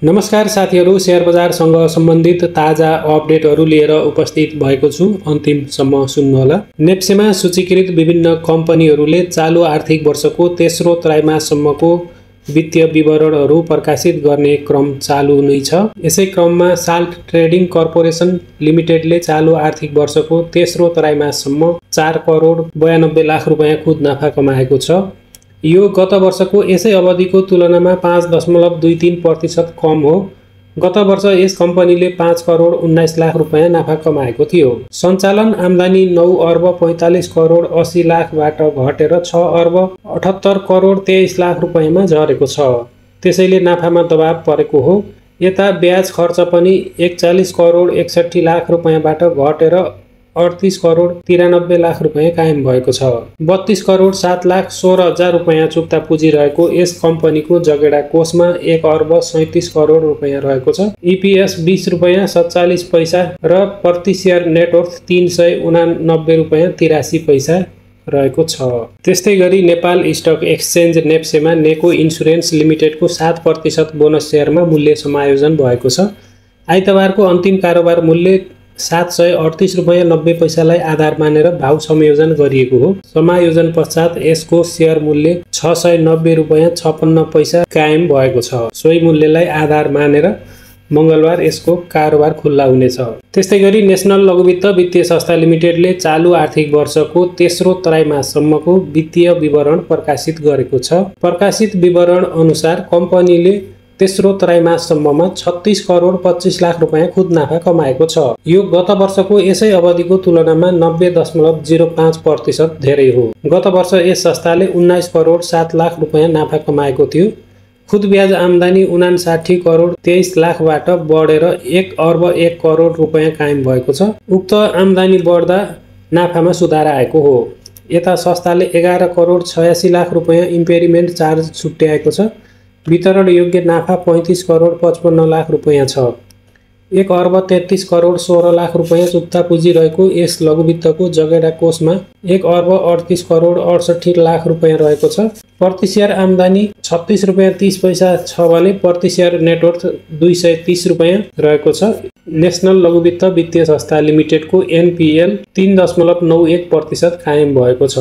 नमस्कार साथीहरू, शेयर बजारसँग सम्बन्धित ताजा अपडेटहरू लिएर उपस्थित भएको छु। अन्तिमसम्म सुन्नुहोला। नेप्सेमा सूचीकृत विभिन्न कम्पनीहरूले चालु आर्थिक वर्षको तेस्रो त्रैमाससम्मको वित्तीय विवरणहरू प्रकाशित गर्ने क्रम चालु नै छ। यसै क्रममा साल्ट ट्रेडिङ कर्पोरेसन लिमिटेडले चालु आर्थिक वर्षको तेस्रो त्रैमाससम्म 4 करोड 92 लाख रुपैयाँ खुद नाफा कमाएको छ। यो गत वर्षको यसै अवधिको तुलनामा 5.23% कम हो। गत वर्ष यस कम्पनीले 5 करोड 19 लाख रुपैयाँ नाफा कमाएको थियो। सञ्चालन आम्दानी 9 अर्ब 45 करोड 80 लाखबाट घटेर 6 अर्ब 78 करोड 23 लाख रुपैयाँमा झरेको छ। त्यसैले नाफामा दबाव परेको हो। यता ब्याज खर्च पनि 41 करोड 61 लाख रुपैयाँबाट घटेर 38 करोड 93 लाख रुपैयाँ कायम भएको छ। 32 करोड 7 लाख 16 हजार रुपैयाँ चुक्ता पुँजी रहेको यस कम्पनीको जगेडा कोषमा 1 अर्ब 37 करोड रुपैयाँ रहेको छ। इपिएस 20 रुपैयाँ 47 पैसा र प्रति शेयर नेटवर्थ 389 रुपैयाँ 83 पैसा रहेको छ। त्यस्तै गरी नेपाल स्टक एक्सचेन्ज नेप्सेमा नेको इन्सुरेन्स लिमिटेडको 7% बोनस शेयरमा मूल्य समायोजन भएको छ। आइतबारको अन्तिम कारोबार मूल्य 738 रुपैयाँ 90 पैसालाई आधार मानेर भाव संयोजन गरिएको हो। समायोजन पश्चात यसको शेयर मूल्य 690 रुपैयाँ 56 पैसा कायम भएको छ। सोही मूल्यलाई आधार मानेर मङ्गलबार यसको कारोबार खुल्ला हुनेछ। त्यस्तै गरी नेसनल लघुवित्त वित्तीय संस्था लिमिटेडले चालु आर्थिक वर्षको तेस्रो त्रैमाससम्मको वित्तीय विवरण प्रकाशित गरेको छ। प्रकाशित विवरण अनुसार कम्पनीले तेस्रो त्रैमाससम्ममा 36 करोड 25 लाख रुपैयाँ खुद नाफा कमाएको छ। यो गत वर्षको यसै अवधिको तुलनामा 90.05% धेरै हो। गत वर्ष यस संस्थाले 19 करोड 7 लाख रुपैयाँ नाफा कमाएको थियो। खुद ब्याज आम्दानी 59 करोड 23 लाखबाट बढेर 1 अर्ब 1 करोड रुपैयाँ कायम भएको छ। उक्त आम्दानी बढ्दा नाफामा सुधार आएको हो। यता संस्थाले 11 करोड 86 लाख रुपैयाँ इम्पेरिमेन्ट चार्ज छुट्याएको छ। वितरण योग्य नाफा 35 करोड 55 लाख रुपैयाँ छ। 1 अर्ब 33 करोड 16 लाख रुपैयाँ चुक्ता पुँजी रहेको यस लघुवित्तको जगेडा कोषमा 1 अर्ब 38 करोड 68 लाख रुपैयाँ रहेको छ। प्रति शेयर आम्दानी 36 रुपैयाँ 30 पैसा छ भने प्रति शेयर नेटवर्थ 230 रुपैयाँ रहेको छ। नेसनल लघुवित्त वित्तीय संस्था लिमिटेडको एनपिएल 3.91% कायम भएको छ।